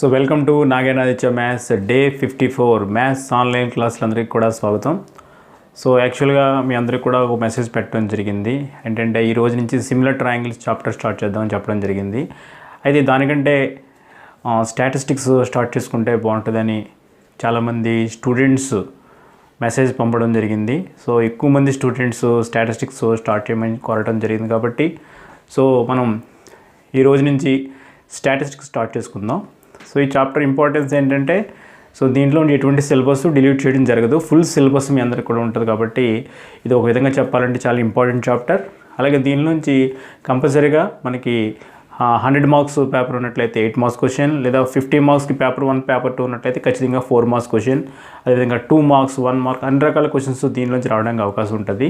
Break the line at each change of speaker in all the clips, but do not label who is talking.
So welcome to Nagenaditya maths day 54 maths online క్లాసులందరికీ కూడా స్వాగతం. సో యాక్చువల్గా మీ అందరికీ కూడా ఒక మెసేజ్ పెట్టడం జరిగింది. ఏంటంటే ఈ రోజు నుంచి సిమిలర్ ట్రయాంగిల్స్ చాప్టర్ స్టార్ట్ చేద్దామని చెప్పడం జరిగింది. అయితే దానికంటే స్టాటిస్టిక్స్ స్టార్ట్ చేసుకుంటే బాగుంటుందని చాలామంది స్టూడెంట్స్ మెసేజ్ పంపడం జరిగింది. సో ఎక్కువ మంది స్టూడెంట్స్ స్టాటిస్టిక్స్ స్టార్ట్ చేయమని కోరటం జరిగింది. కాబట్టి సో మనం ఈ రోజు నుంచి స్టాటిస్టిక్స్ స్టార్ట్ చేసుకుందాం. సో ఈ చాప్టర్ ఇంపార్టెన్స్ ఏంటంటే సో దీంట్లో ఎటువంటి సిలబస్ డిలీట్ చేయడం జరగదు, ఫుల్ సిలబస్ మీ అందరికి కూడా ఉంటుంది. కాబట్టి ఇది ఒక విధంగా చెప్పాలంటే చాలా ఇంపార్టెంట్ చాప్టర్. అలాగే దీని నుంచి కంపల్సరీగా మనకి 100 మార్క్స్ పేపర్ ఉన్నట్లయితే 8 మార్క్స్ క్వశ్చన్, లేదా 50 మార్క్స్కి పేపర్ 1 పేపర్ 2 ఉన్నట్లయితే ఖచ్చితంగా 4 మార్క్స్ క్వశ్చన్, అదేవిధంగా 2 మార్క్స్ 1 మార్క్ అన్ని రకాల క్వశ్చన్స్ దీనిలోంచి రావడానికి అవకాశం ఉంటుంది.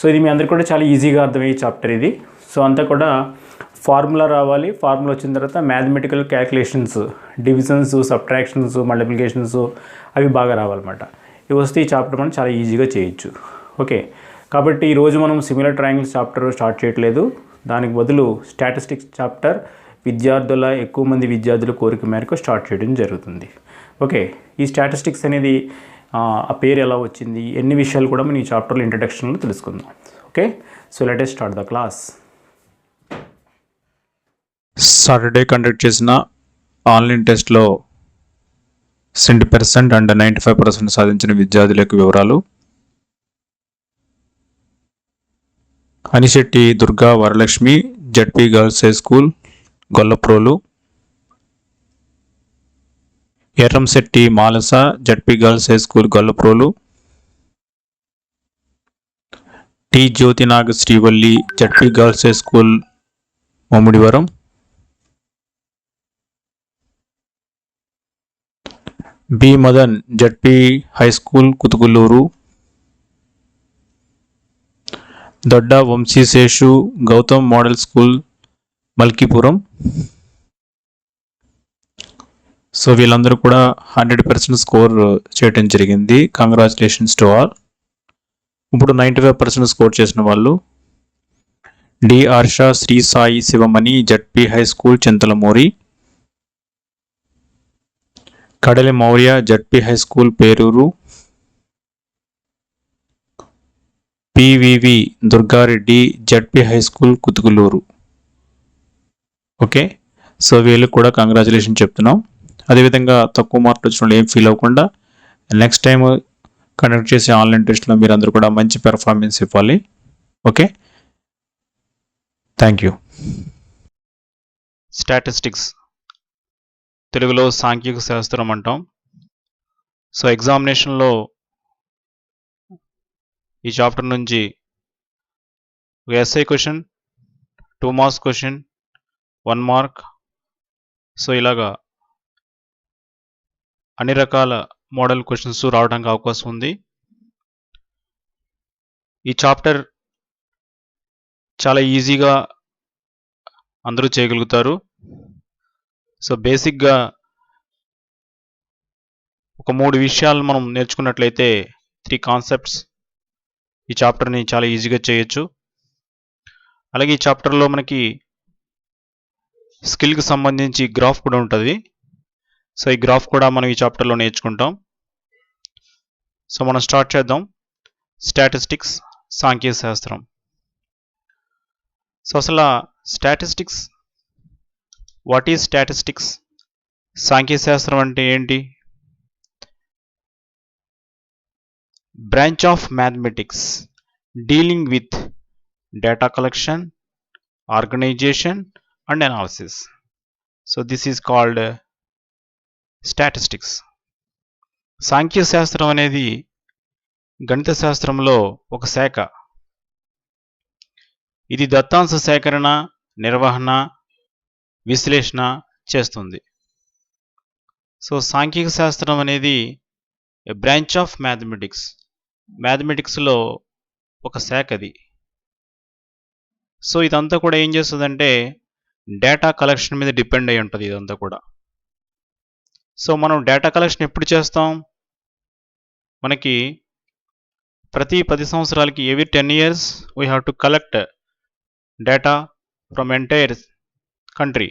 సో ఇది మీ అందరికీ కూడా చాలా ఈజీగా అర్థమయ్యే చాప్టర్ ఇది. సో అంతా కూడా ఫార్ములా రావాలి. ఫార్ములా వచ్చిన తర్వాత mathematical calculations, divisions, subtractions, multiplications అవి బాగా రావాలన్నమాట. ఇవి వస్తే ఈ చాప్టర్ మనం చాలా ఈజీగా చేయొచ్చు. ఓకే, కాబట్టి ఈరోజు మనం సిమిలర్ ట్రయాంగిల్స్ చాప్టర్ స్టార్ట్ చేయట్లేదు. దానికి బదులు స్టాటిస్టిక్స్ చాప్టర్ ఎక్కువ మంది విద్యార్థుల కోరిక మేరకు స్టార్ట్ చేయడం జరుగుతుంది. ఓకే, ఈ స్టాటిస్టిక్స్ అనేది ఆ పేరు ఎలా వచ్చింది, ఎన్ని విషయాలు కూడా మనం ఈ చాప్టర్లో ఇంట్రడక్షన్లో తెలుసుకుందాం. Okay, so let us start the class.
Saturday conduct చేసిన ఆన్లైన్ టెస్ట్లో 70% అండ్ 95% సాధించిన విద్యార్థుల యొక్క వివరాలు. Anisetti Durga Varalakshmi, ZP girls high school Gollaprolu. Erramsetti Malasa, ZP girls high school Gollaprolu. T Jyothinaga Srivalli, ZP girls high school Mummidivaram. B Madan, ZP high school Kuthukuluru. Dodda Vamsiseshu, Gautam model school Malkipuram. So వీళ్ళందరూ కూడా 100% score చేయడం జరిగింది. Congratulations to all. ఇప్పుడు 95% స్కోర్ చేసిన వాళ్ళు D Harsha, Sri Sai Sivamani, ZP high school Chintalamuri. Kadali Maurya, ZP high school Peruru. PVV Durgareddy, ZP high school Kuthukuluru. Okay, so వీళ్ళకి కూడా congratulation చెప్తున్నాం. అదేవిధంగా తక్కువ మార్కులు వచ్చిన వాళ్ళు ఏం ఫీల్ అవ్వకుండా నెక్స్ట్ టైం కండక్ట్ చేసే ఆన్లైన్ టెస్ట్లో మీరు అందరూ కూడా మంచి పెర్ఫార్మెన్స్ ఇవ్వాలి. Okay, thank you. స్టాటిస్టిక్స్ తెలుగులో సాంఖ్యిక శాస్త్రం అంటాం. సో ఎగ్జామినేషన్లో ఈ చాప్టర్ నుంచి ఒక SI question, 2 marks question, 1 mark, so ఇలాగా అన్ని రకాల మోడల్ క్వశ్చన్స్ రావడానికి అవకాశం ఉంది. ఈ చాప్టర్ చాలా ఈజీగా అందరూ చేయగలుగుతారు. సో బేసిక్గా ఒక 3 విషయాలు మనం నేర్చుకున్నట్లయితే 3 కాన్సెప్ట్స్ ఈ చాప్టర్ని చాలా ఈజీగా చేయొచ్చు. అలాగే ఈ చాప్టర్లో మనకి స్కిల్కి సంబంధించి గ్రాఫ్ కూడా ఉంటుంది. సో ఈ గ్రాఫ్ కూడా మనం ఈ చాప్టర్లో నేర్చుకుంటాం. సో మనం స్టార్ట్ చేద్దాం. స్టాటిస్టిక్స్, సాంఖ్యక శాస్త్రం. సో అసలు స్టాటిస్టిక్స్, వాట్ ఈజ్ స్టాటిస్టిక్స్? సాంఖ్యక శాస్త్రం అంటే ఏంటి? Branch of mathematics dealing with data collection, organisation and analysis. So this is called statistics. సాంఖ్యక శాస్త్రం అనేది గణిత శాస్త్రంలో ఒక శాఖ. ఇది దత్తాంశ సేకరణ, నిర్వహణ, విశ్లేషణ చేస్తుంది. సో సాంఖ్యక శాస్త్రం అనేది బ్రాంచ్ ఆఫ్ మ్యాథమెటిక్స్, మ్యాథమెటిక్స్లో ఒక శాఖ అది. సో ఇదంతా కూడా ఏం చేస్తుందంటే డేటా కలెక్షన్ మీద డిపెండ్ అయి ఉంటుంది ఇదంతా కూడా. సో మనం డేటా కలెక్షన్ ఎప్పుడు చేస్తాం? మనకి ప్రతి 10 సంవత్సరాలకి every 10 years we have to collect data from entire country.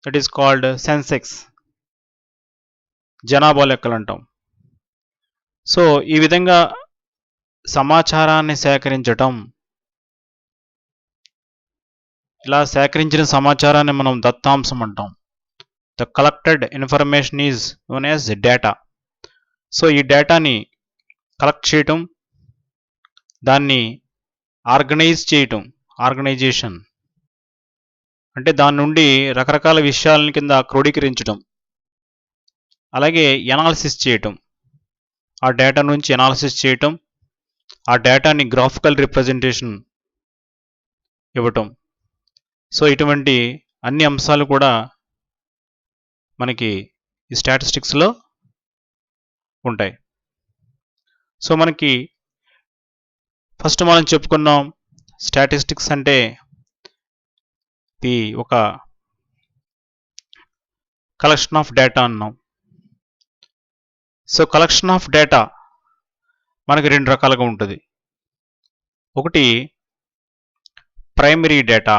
That is called Sensex. జనాభా లెక్కలు అంటాం. సో ఈ విధంగా సమాచారాన్ని సేకరించటం, ఇలా సేకరించిన సమాచారాన్ని మనం దత్తాంశం అంటాం. The collected information is known as data. So ఈ డేటాని కలెక్ట్ చేయటం, దాన్ని ఆర్గనైజ్ చేయటం, ఆర్గనైజేషన్ అంటే దాని నుండి రకరకాల విషయాలని కింద క్రోడీకరించడం, అలాగే ఎనాలిసిస్ చేయటం, ఆ డేటా నుంచి ఎనాలిసిస్ చేయటం, ఆ డేటాని గ్రాఫికల్ రిప్రజెంటేషన్ ఇవ్వటం. సో ఇటువంటి అన్ని అంశాలు కూడా మనకి ఈ స్టాటిస్టిక్స్లో ఉంటాయి. సో మనకి ఫస్ట్ మనం చెప్పుకున్నాం స్టాటిస్టిక్స్ అంటే ఇది ఒక కలెక్షన్ ఆఫ్ డేటా అన్నాం. సో కలెక్షన్ ఆఫ్ డేటా మనకి రెండు రకాలుగా ఉంటుంది. ఒకటి ప్రైమరీ డేటా,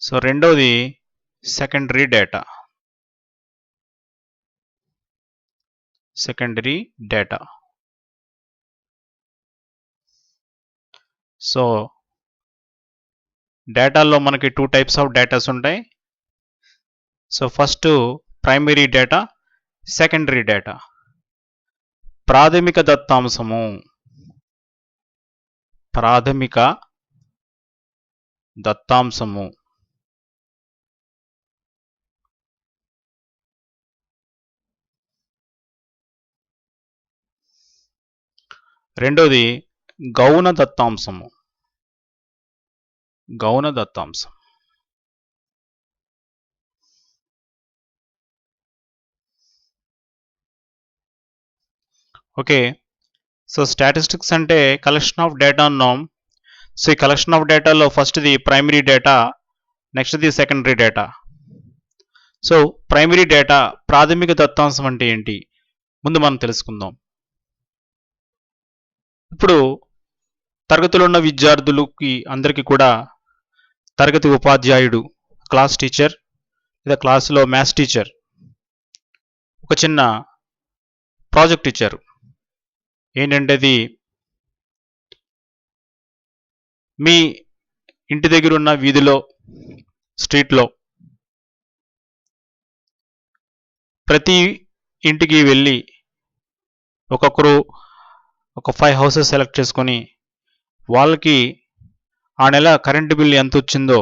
సో రెండవది సెకండరీ డేటా. సో డేటాల్లో మనకి 2 టైప్స్ ఆఫ్ డేటాస్ ఉంటాయి. So first primary data, secondary data. ప్రాథమిక దత్తాంశము, రెండోది గౌణ దత్తాంశం. ఓకే. సో స్టాటిస్టిక్స్ అంటే కలెక్షన్ ఆఫ్ డేటా అన్నాం. సో ఈ కలెక్షన్ ఆఫ్ డేటాలో ఫస్ట్ది ప్రైమరీ డేటా, నెక్స్ట్ది secondary data. So primary data, ప్రాథమిక దత్తాంశం అంటే ఏంటి ముందు మనం తెలుసుకుందాం. ఇప్పుడు తరగతిలో ఉన్న విద్యార్థులకి అందరికీ కూడా తరగతి ఉపాధ్యాయుడు, క్లాస్ టీచర్ లేదా క్లాసులో మ్యాథ్స్ టీచర్ ఒక చిన్న ప్రాజెక్ట్ ఇచ్చారు. ఏంటంటే అది మీ ఇంటి దగ్గర ఉన్న వీధిలో, స్ట్రీట్లో ప్రతి ఇంటికి వెళ్ళి ఒక్కొక్కరు ఒక 5 హౌసెస్ సెలెక్ట్ చేసుకొని వాళ్ళకి ఆ నెల కరెంటు బిల్లు ఎంత వచ్చిందో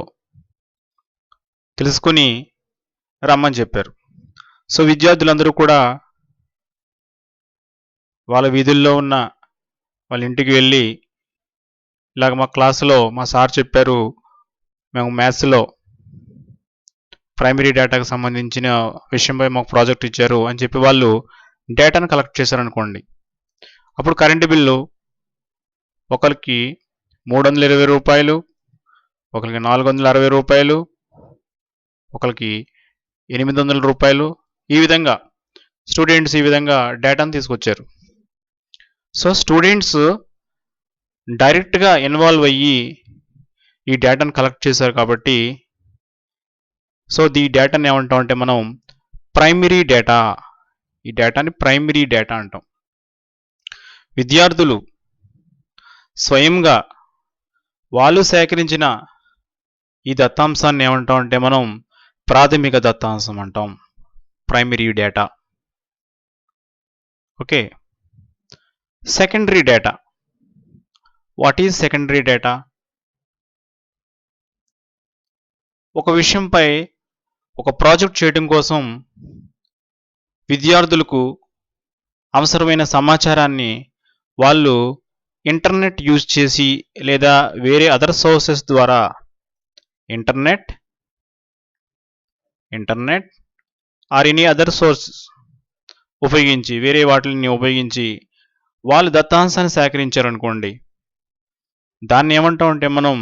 తెలుసుకొని రమ్మని చెప్పారు. సో విద్యార్థులందరూ కూడా వాళ్ళ వీధుల్లో ఉన్న వాళ్ళ ఇంటికి వెళ్ళి, ఇలాగ మా క్లాసులో మా సార్ చెప్పారు, మేము మ్యాథ్స్లో ప్రైమరీ డేటాకు సంబంధించిన విషయంపై మాకు ప్రాజెక్ట్ ఇచ్చారు అని చెప్పి వాళ్ళు డేటాను కలెక్ట్ చేశారనుకోండి. అప్పుడు కరెంటు బిల్లు ఒకరికి 320 రూపాయలు, ఒకరికి 460 రూపాయలు, ఒకరికి 800 రూపాయలు, ఈ విధంగా స్టూడెంట్స్ ఈ విధంగా డేటాను తీసుకొచ్చారు. సో స్టూడెంట్స్ డైరెక్ట్గా ఇన్వాల్వ్ అయ్యి ఈ డేటాను కలెక్ట్ చేశారు కాబట్టి సో ఈ డేటాని ఏమంటాం అంటే మనం ప్రైమరీ డేటా. ఈ డేటాని ప్రైమరీ డేటా అంటాం. విద్యార్థులు స్వయంగా వాళ్ళు సేకరించిన ఈ దత్తాంశాన్ని ఏమంటాం అంటే మనం ప్రాథమిక దత్తాంశం అంటాం, primary data. Okay. Secondary data. What is secondary data? ఒక విషయంపై ఒక ప్రాజెక్ట్ చేయడం కోసం విద్యార్థులకు అవసరమైన సమాచారాన్ని వాళ్ళు ఇంటర్నెట్ యూజ్ చేసి లేదా వేరే అదర్ సోర్సెస్ ద్వారా internet or any other source ఉపయోగించి, వేరే వాటిని ఉపయోగించి వాళ్ళు దత్తాంశాన్ని సేకరించారనుకోండి, దాన్ని ఏమంటాం అంటే మనం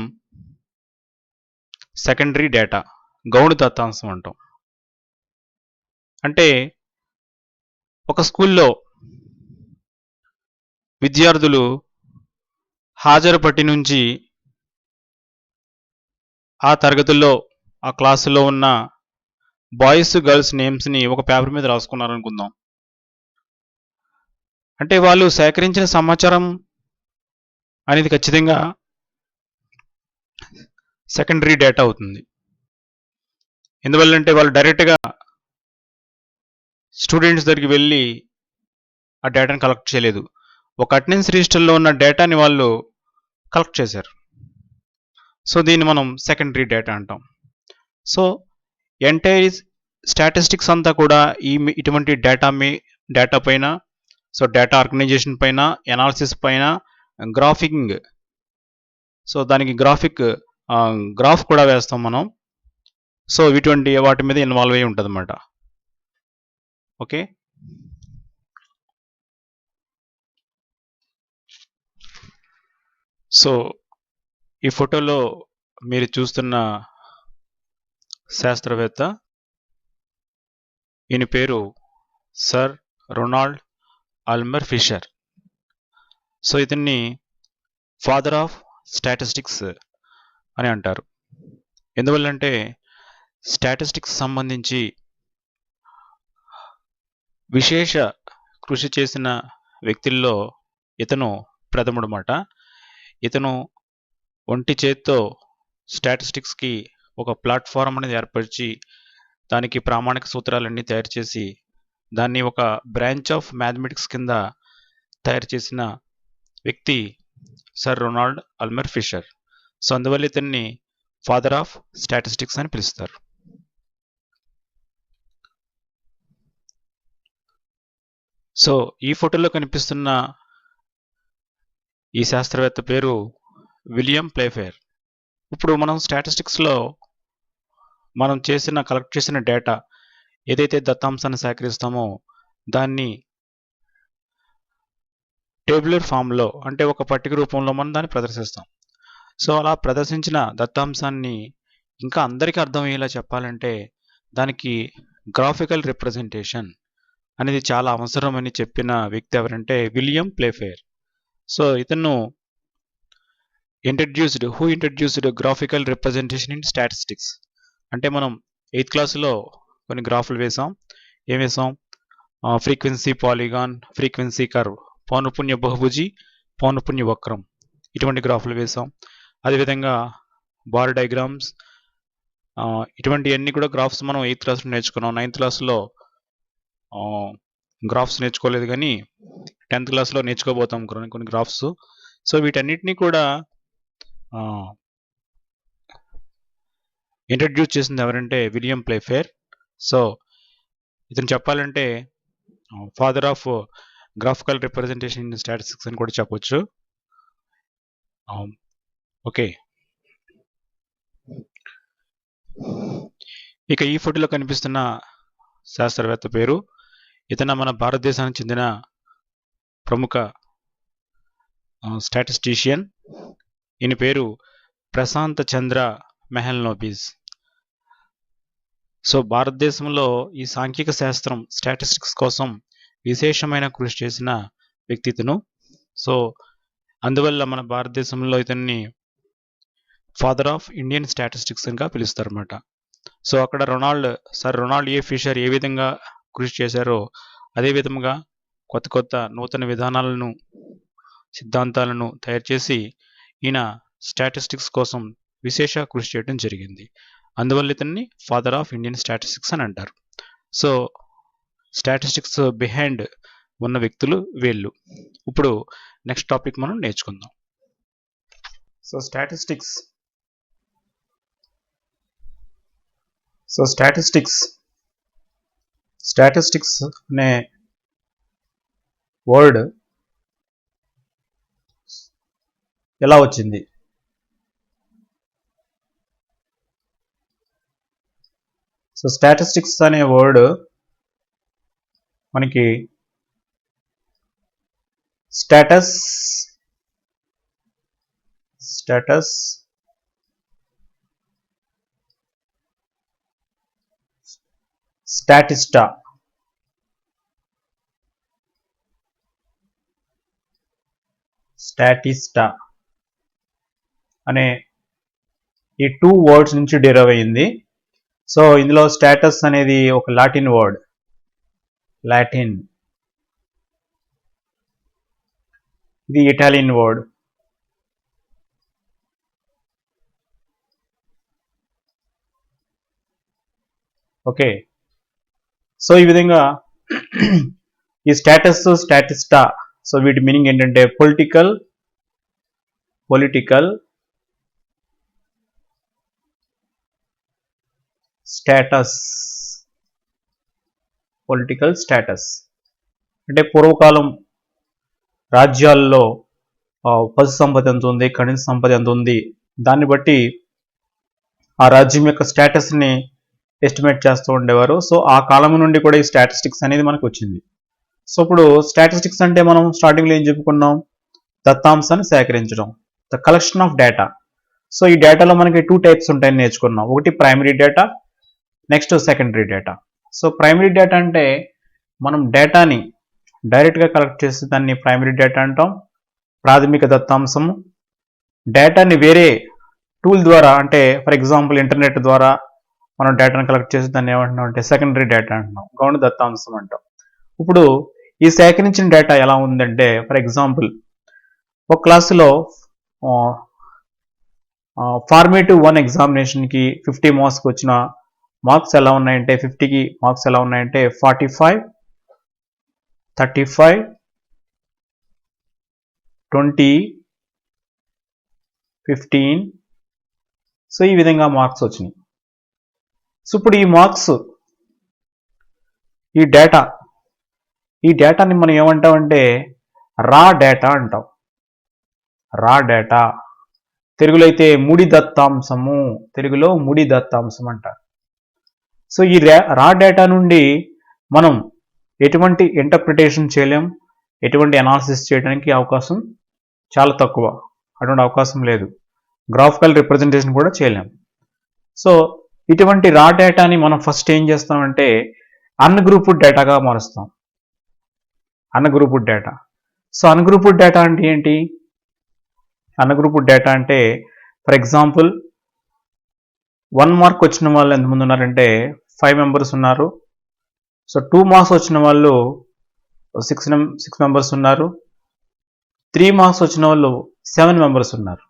సెకండరీ డేటా, గౌణ దత్తాంశం అంటాం. అంటే ఒక స్కూల్లో విద్యార్థులు హాజరు పట్టి నుంచి ఆ తరగతుల్లో ఆ క్లాసులో ఉన్న బాయ్స్ గర్ల్స్ నేమ్స్ని ఒక పేపర్ మీద రాసుకున్నారనుకుందాం. అంటే వాళ్ళు సేకరించిన సమాచారం అనేది ఖచ్చితంగా సెకండరీ డేటా అవుతుంది. ఎందువల్లంటే వాళ్ళు డైరెక్ట్గా స్టూడెంట్స్ దగ్గరికి వెళ్ళి ఆ డేటాను కలెక్ట్ చేయలేదు. ఒక అటెండెన్స్ రిజిస్టర్లో ఉన్న డేటాని వాళ్ళు కలెక్ట్ చేశారు. సో దీన్ని మనం సెకండరీ డేటా అంటాం. సో ఎంటైర్ స్టాటిస్టిక్స్ అంతా కూడా ఇటువంటి డేటా పైన, సో డేటా ఆర్గనైజేషన్ పైన, ఎనాలిసిస్ పైన, గ్రాఫింగ్, సో దానికి గ్రాఫ్ కూడా వేస్తాం మనం. సో ఇటువంటి వాటి మీద ఇన్వాల్వ్ అయి ఉంటుంది అన్నమాట. ఓకే, సో ఈ ఫోటోలో మీరు చూస్తున్న శాస్త్రవేత్త, ఈయన పేరు సర్ రొనాల్డ్ అల్మర్ ఫిషర్. సో ఇతన్ని ఫాదర్ ఆఫ్ స్టాటిస్టిక్స్ అని అంటారు. ఎందువల్లంటే స్టాటిస్టిక్స్ సంబంధించి విశేష కృషి చేసిన వ్యక్తుల్లో ఇతను ప్రథముడు మాట. ఇతను ఒంటి చేత్తో స్టాటిస్టిక్స్కి ఒక ప్లాట్ఫారం అనేది ఏర్పరిచి దానికి ప్రామాణిక సూత్రాలన్నీ తయారు చేసి దాన్ని ఒక బ్రాంచ్ ఆఫ్ మ్యాథమెటిక్స్ కింద తయారు చేసిన వ్యక్తి సర్ రొనాల్డ్ అల్మర్ ఫిషర్. సో అందువల్ల ఇతన్ని ఫాదర్ ఆఫ్ స్టాటిస్టిక్స్ అని పిలుస్తారు. సో ఈ ఫోటోలో కనిపిస్తున్న ఈ శాస్త్రవేత్త పేరు విలియం ప్లేఫేర్. ఇప్పుడు మనం స్టాటిస్టిక్స్లో మనం కలెక్ట్ చేసిన డేటా ఏదైతే దత్తాంశాన్ని సేకరిస్తామో దాన్ని టేబులర్ ఫామ్లో, అంటే ఒక పట్టిక రూపంలో మనం దాన్ని ప్రదర్శిస్తాం. సో అలా ప్రదర్శించిన దత్తాంశాన్ని ఇంకా అందరికీ అర్థమయ్యేలా చెప్పాలంటే దానికి గ్రాఫికల్ రిప్రజెంటేషన్ అనేది చాలా అవసరమని చెప్పిన వ్యక్తి ఎవరంటే విలియం ప్లేఫేర్. సో ఇతను introduced graphical representation in statistics. అంటే మనం 8th క్లాస్లో కొన్ని గ్రాఫ్లు వేసాం. ఏం వేసాం? ఫ్రీక్వెన్సీ పాలిగాన్, ఫ్రీక్వెన్సీ కర్వ్, పౌనపున్య బహుభుజి, పౌనపున్య వక్రం, ఇటువంటి గ్రాఫ్లు వేసాం. అదేవిధంగా బార్ డయాగ్రామ్స్, ఇటువంటివన్నీ కూడా గ్రాఫ్స్ మనం 8th క్లాస్లో నేర్చుకున్నాం. 9th క్లాస్లో గ్రాఫ్స్ నేర్చుకోలేదు, కానీ 10th క్లాస్లో నేర్చుకోబోతాం కొన్ని గ్రాఫ్స్. సో వీటన్నిటినీ కూడా ఇంట్రడ్యూస్ చేసింది ఎవరంటే విలియం ప్లేఫేర్. సో ఇతను చెప్పాలంటే father of graphical representation in statistics అని కూడా చెప్పొచ్చు. ఓకే, ఇక ఈ ఫోటోలో కనిపిస్తున్న శాస్త్రవేత్త పేరు, ఇతను మన భారతదేశానికి చెందిన ప్రముఖ స్టాటిస్టీషియన్. ఈయన పేరు ప్రశాంత్ చంద్ర మెహల్నోబిస్. సో భారతదేశంలో ఈ సాంఖ్యిక శాస్త్రం స్టాటిస్టిక్స్ కోసం విశేషమైన కృషి చేసిన వ్యక్తి ఇతను. సో అందువల్ల మన భారతదేశంలో ఇతన్ని ఫాదర్ ఆఫ్ ఇండియన్ స్టాటిస్టిక్స్ గా పిలుస్తారన్నమాట. సో అక్కడ సర్ రొనాల్డ్ ఏ ఫిషర్ ఏ విధంగా కృషి చేశారో అదే విధంగా కొత్త నూతన విధానాలను, సిద్ధాంతాలను తయారు చేసి ఈయన స్టాటిస్టిక్స్ కోసం విశేష కృషి చేయడం జరిగింది. అందువల్ల ఇతన్ని ఫాదర్ ఆఫ్ ఇండియన్ స్టాటిస్టిక్స్ అని అంటారు. సో స్టాటిస్టిక్స్ బిహైండ్ ఉన్న వ్యక్తులు వీళ్ళు. ఇప్పుడు నెక్స్ట్ టాపిక్ మనం నేర్చుకుందాం. సో స్టాటిస్టిక్స్ అనే వర్డ్ ఎలా వచ్చింది? సో స్టాటిస్టిక్స్ అనే వర్డ్ మనకి స్టాటస్, స్టాటిస్టా, అనే
ఈ 2 వర్డ్స్ నుంచి డిరైవ్ అయింది. సో ఇందులో స్టేటస్ అనేది ఒక లాటిన్ వర్డ్, లాటిన్. ఇది ఇటాలియన్ వర్డ్. ఓకే, సో ఈ విధంగా ఈ స్టేటస్, స్టాటిస్టా, సో వీటి మీనింగ్ ఏంటంటే పొలిటికల్ స్టేటస్, పొలిటికల్ స్టేటస్ అంటే పూర్వకాలం రాజ్యాల్లో పశు సంపద ఎంత ఉంది, ఖనిజ సంపద ఎంత ఉంది, దాన్ని బట్టి ఆ రాజ్యం యొక్క స్టేటస్ని ఎస్టిమేట్ చేస్తూ ఉండేవారు. సో ఆ కాలం నుండి కూడా ఈ స్టాటిస్టిక్స్ అనేది మనకు వచ్చింది. సో ఇప్పుడు స్టాటిస్టిక్స్ అంటే మనం స్టార్టింగ్లో ఏం చెప్పుకున్నాం, దత్తాంశాన్ని సేకరించడం, the collection of data. So ఈ డేటాలో మనకి 2 టైప్స్ ఉంటాయని నేర్చుకున్నాం. ఒకటి primary data, next secondary data. So primary data అంటే మనం డేటాని డైరెక్ట్గా కలెక్ట్ చేసి దాన్ని ప్రైమరీ డేటా అంటాం, ప్రాథమిక దత్తాంశము. డేటాని వేరే టూల్ ద్వారా, అంటే ఫర్ ఎగ్జాంపుల్ ఇంటర్నెట్ ద్వారా మనం డేటాను కలెక్ట్ చేసి దాన్ని ఏమంటున్నాం అంటే సెకండరీ డేటా అంటున్నాం, గౌణ దత్తాంశం అంటాం. ఇప్పుడు ఈ సేకరించిన డేటా ఎలా ఉందంటే, ఫర్ ఎగ్జాంపుల్ ఒక క్లాసులో ఫార్మేటివ్ 1 ఎగ్జామినేషన్కి 50 మార్క్స్కి వచ్చిన మార్క్స్ ఎలా ఉన్నాయంటే, 50కి మార్క్స్ ఎలా ఉన్నాయంటే 45, 35, 20, 15. సో ఈ విధంగా మార్క్స్ వచ్చినాయి. సో ఇప్పుడు ఈ మార్క్స్, ఈ డేటాని మనం ఏమంటామంటే రా డేటా అంటాం. రా డేటా, తెలుగులో అయితే ముడి దత్తాంశము, తెలుగులో ముడి దత్తాంశం అంటారు. సో ఈ రా డేటా నుండి మనం ఎటువంటి ఇంటర్ప్రిటేషన్ చేయలేం, ఎటువంటి అనాలిసిస్ చేయడానికి అవకాశం చాలా తక్కువ, అటువంటి అవకాశం లేదు. గ్రాఫికల్ రిప్రజెంటేషన్ కూడా చేయలేం. సో ఇటువంటి రా డేటాని మనం ఫస్ట్ ఏం చేస్తామంటే అన్గ్రూప్డ్ డేటాగా మారుస్తాం. Ungrouped data. So ungrouped data అంటే ఏంటి? అన్గ్రూప్డ్ డేటా అంటే ఫర్ ఎగ్జాంపుల్ 1 మార్క్ వచ్చిన వాళ్ళు ఎంతమంది ఉన్నారంటే 5 మెంబర్స్ ఉన్నారు. సో 2 మార్క్స్ వచ్చిన వాళ్ళు 6 మెంబర్స్ ఉన్నారు. 3 మార్క్స్ వచ్చిన వాళ్ళు 7 మెంబర్స్ ఉన్నారు.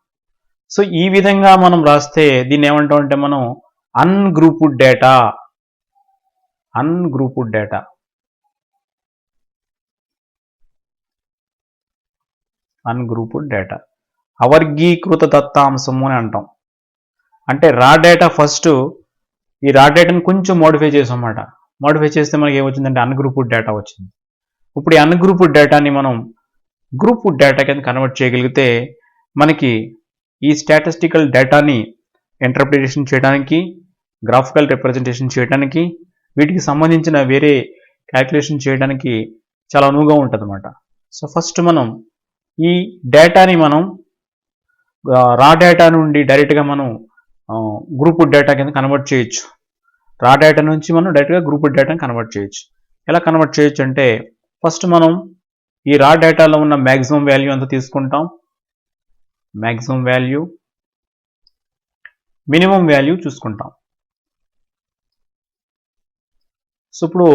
సో ఈ విధంగా మనం రాస్తే దీన్ని ఏమంటాం అంటే మనం ungrouped data. Ungrouped data. Ungrouped data, అవర్గీకృత దత్తాంశము అని అంటాం. అంటే రా డేటా ఫస్ట్, ఈ రా డేటాని కొంచెం మోడిఫై చేసామన్నమాట. మోడిఫై చేస్తే మనకి ఏమొచ్చిందంటే అన్గ్రూప్డ్ డేటా వచ్చింది. ఇప్పుడు ఈ అన్గ్రూప్డ్ డేటాని మనం గ్రూప్డ్ డేటా కింద కన్వర్ట్ చేయగలిగితే మనకి ఈ స్టాటిస్టికల్ డేటాని ఇంటర్ప్రిటేషన్ చేయడానికి, గ్రాఫికల్ రిప్రజెంటేషన్ చేయడానికి, వీటికి సంబంధించిన వేరే క్యాల్కులేషన్ చేయడానికి చాలా అనువుగా ఉంటుంది అన్నమాట. సో ఫస్ట్ మనం ఈ డేటాని మనం రా డేటా నుండి డైరెక్ట్గా మనం గ్రూప్డ్ డేటా కింద కన్వర్ట్ చేయొచ్చు. రా డేటా నుంచి మనం డైరెక్ట్గా గ్రూప్డ్ డేటాని కన్వర్ట్ చేయొచ్చు. ఎలా కన్వర్ట్ చేయొచ్చు అంటే ఫస్ట్ మనం ఈ రా డేటాలో ఉన్న మ్యాక్సిమం వాల్యూ ఎంత తీసుకుంటాం, మ్యాక్సిమం వాల్యూ, మినిమం వాల్యూ చూసుకుంటాం. సో ఇప్పుడు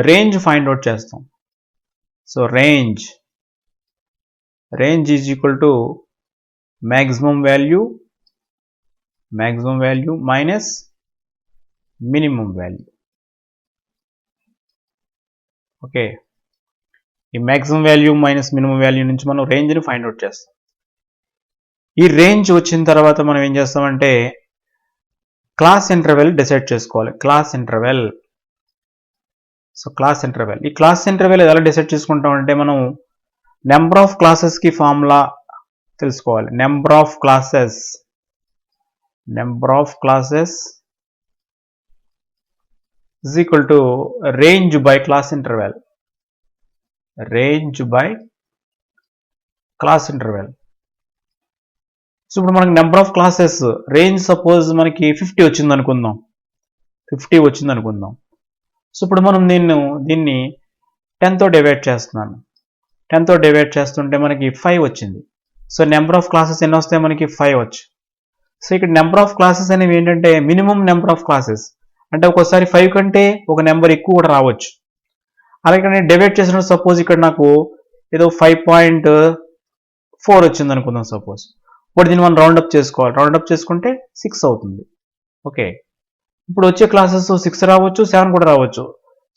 రేంజ్ ఫైండ్ అవుట్ చేస్తాం. So range is equal to maximum value minus minimum value. Okay, ఈ maximum value minus minimum value నుంచి మనం రేంజ్ని ఫైండ్ అవుట్ చేస్తాం. ఈ రేంజ్ వచ్చిన తర్వాత మనం ఏం చేస్తామంటే క్లాస్ ఇంటర్వెల్ డిసైడ్ చేసుకోవాలి. Class interval. So class interval, ఈ క్లాస్ ఇంటర్వెల్ ఎలా డిసైడ్ చేసుకుంటామంటే మనం నెంబర్ ఆఫ్ క్లాసెస్కి ఫార్ములా తెలుసుకోవాలి. Number of classes is equal to range by class interval. So ఇప్పుడు మనకి number of classes range suppose మనకి 50 వచ్చింది అనుకుందాం. సో ఇప్పుడు మనం దీన్ని 10తో డివైడ్ చేస్తున్నాను. 10తో డివైడ్ చేస్తుంటే మనకి 5 వచ్చింది. సో నెంబర్ ఆఫ్ క్లాసెస్ ఎన్ని వస్తాయి మనకి 5 వచ్చు. సో ఇక్కడ నెంబర్ ఆఫ్ క్లాసెస్ అనేవి ఏంటంటే మినిమం నెంబర్ ఆఫ్ క్లాసెస్, అంటే ఒక్కోసారి 5 కంటే ఒక నెంబర్ ఎక్కువ కూడా రావచ్చు. అలాగే నేను డివైడ్ చేసినప్పుడు సపోజ్ ఇక్కడ నాకు ఏదో 5.4 వచ్చింది అనుకుందాం సపోజ్. ఇప్పుడు దీన్ని మనం రౌండప్ చేసుకోవాలి. రౌండప్ చేసుకుంటే 6 అవుతుంది. ఓకే, ఇప్పుడు వచ్చే క్లాసెస్ 6 రావచ్చు, 7 కూడా రావచ్చు.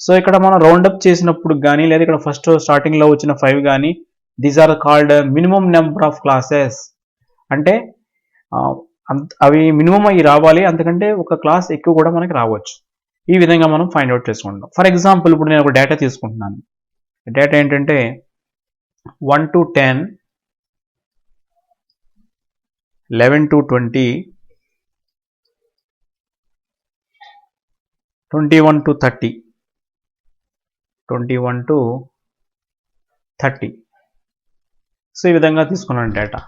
సో ఇక్కడ మనం రౌండప్ చేసినప్పుడు కానీ లేదా ఇక్కడ ఫస్ట్ స్టార్టింగ్లో వచ్చిన 5 కానీ these are called minimum number of classes. అంటే అవి మినిమం అవి రావాలి, అంతకంటే ఒక క్లాస్ ఎక్కువ కూడా మనకి రావచ్చు. ఈ విధంగా మనం ఫైండ్ అవుట్ చేసుకుంటాం. ఫర్ ఎగ్జాంపుల్ ఇప్పుడు నేను ఒక డేటా తీసుకుంటున్నాను. డేటా ఏంటంటే 1 to 10, 11 to 20, 21 to 30, 21 to 30. So ఈ విధంగా తీసుకున్నాను డేటా.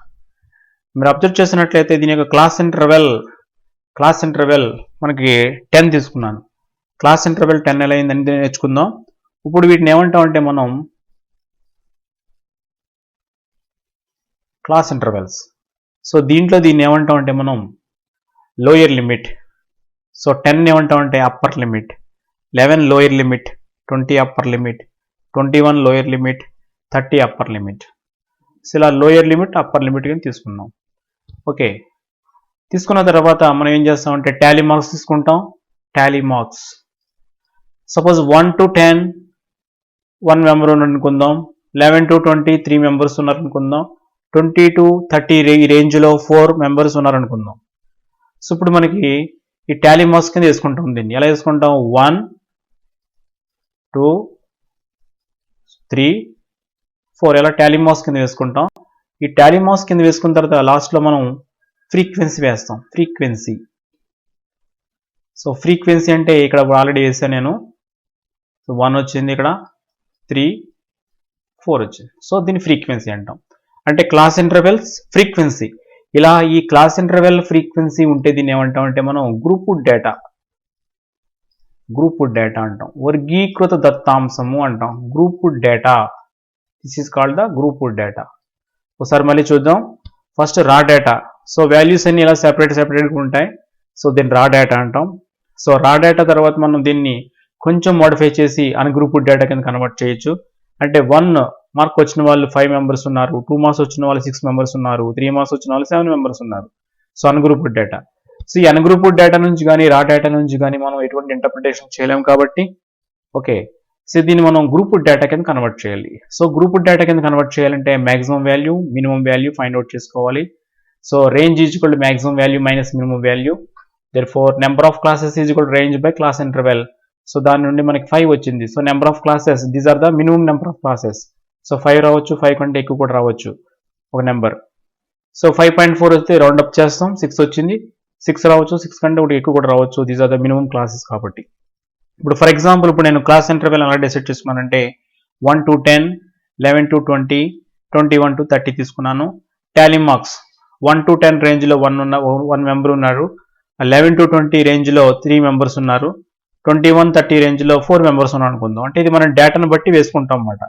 మీరు అబ్జర్వ్ చేసినట్లయితే దీని యొక్క క్లాస్ ఇంటర్వెల్ మనకి 10 తీసుకున్నాను. క్లాస్ ఇంటర్వెల్ 10 ఎలా అయిందని నేర్చుకుందాం. ఇప్పుడు వీటిని ఏమంటామంటే మనం క్లాస్ ఇంటర్వెల్స్. సో దీంట్లో దీన్ని ఏమంటామంటే మనం లోయర్ లిమిట్. సో 10 ఏమంటామంటే upper limit, 11 lower limit, 20 upper limit, 21 lower limit, 30 upper limit. So ఇలా లోయర్ లిమిట్ అప్పర్ లిమిట్ కానీ తీసుకున్నాం. ఓకే, తీసుకున్న తర్వాత మనం ఏం చేస్తామంటే టాలీ మార్క్స్ తీసుకుంటాం. Tally marks suppose 1 to 10 1 member ఉన్నాడు అనుకుందాం, 11 to 20 3 మెంబర్స్ ఉన్నారు అనుకుందాం, 20 to 30 ఈ రేంజ్లో 4 మెంబర్స్ ఉన్నారు అనుకుందాం. సో ఇప్పుడు మనకి ఈ టాలీ మార్క్స్ కింద వేసుకుంటాం. దీన్ని ఎలా వేసుకుంటాం? 1 2 3 4 ఎలా టాలీ మార్క్స్ కింద వేసుకుంటాం. ఈ టాలీ మార్క్స్ కింద వేసుకున్న తర్వాత లాస్ట్లో మనం ఫ్రీక్వెన్సీ వేస్తాం. ఫ్రీక్వెన్సీ. సో ఫ్రీక్వెన్సీ అంటే ఇక్కడ ఆల్రెడీ వేసాను నేను. సో 1 వచ్చింది, ఇక్కడ 3 4 వచ్చింది. సో దీన్ని ఫ్రీక్వెన్సీ అంటాం. అంటే క్లాస్ ఇంటర్వెల్స్ ఫ్రీక్వెన్సీ. ఇలా ఈ క్లాస్ ఇంటర్వెల్ ఫ్రీక్వెన్సీ ఉంటే దీన్ని ఏమంటాం అంటే మనం గ్రూప్డ్ డేటా అంటాం. వర్గీకృత దత్తాంశము అంటాం. Grouped data. This is called the grouped data. ఒకసారి మళ్ళీ చూద్దాం. ఫస్ట్ రా డేటా. సో వాల్యూస్ అన్ని ఇలా సెపరేట్గా ఉంటాయి. సో దీన్ని రా డేటా అంటాం. సో రా డేటా తర్వాత మనం దీన్ని కొంచెం మోడిఫై చేసి అన్గ్రూప్డ్ డేటా కింద కన్వర్ట్ చేయొచ్చు. అంటే 1 మార్క్ వచ్చిన వాళ్ళు 5 మెంబర్స్ ఉన్నారు, 2 మార్క్స్ వచ్చిన వాళ్ళు 6 మెంబర్స్ ఉన్నారు, 3 మార్క్స్ వచ్చిన వాళ్ళు 7 మెంబర్స్ ఉన్నారు. So ungrouped data. సో ఈ అన్గ్రూప్డ్ డేటా నుంచి కానీ రా డేటా నుంచి కానీ మనం ఎటువంటి ఇంటర్ప్రిటేషన్ చేయలేము కాబట్టి ఓకే, సో దీన్ని మనం గ్రూప్డ్ డేటా కింద కన్వర్ట్ చేయాలి. సో గ్రూప్డ్ డేటా కింద కన్వర్ట్ చేయాలంటే maximum value minimum value find out చేసుకోవాలి. So range is equal to maximum value minus minimum value. Therefore number of classes is equal to range by class interval. So దాని నుండి మనకి 5 వచ్చింది. So number of classes these are the minimum number of classes. So 5 రావచ్చు, 5 కంటే ఎక్కువ కూడా రావచ్చు ఒక నెంబర్. సో 5.4 వస్తే రౌండ్ అప్ చేస్తాం, 6 వచ్చింది. 6 రావచ్చు, 6 కంటే ఒకటి ఎక్కువ కూడా రావచ్చు. These are the minimum classes కాబట్టి. ఇప్పుడు ఫర్ ఎగ్జాంపుల్ ఇప్పుడు నేను క్లాస్ ఇంటర్వెల్ ఎలా డిసైడ్ చేసుకున్నానంటే 1 to 10, 11 to 20, 21 to 30 తీసుకున్నాను. టాలీ మార్క్స్ 1 to 10 రేంజ్లో 1 మెంబర్ ఉన్నారు, 11 to 20 రేంజ్లో 3 మెంబర్స్ ఉన్నారు, 21, 30 రేంజ్లో 4 మెంబర్స్ ఉన్నారు అనుకుందాం. అంటే ఇది మనం డేటాను బట్టి వేసుకుంటాం అన్నమాట.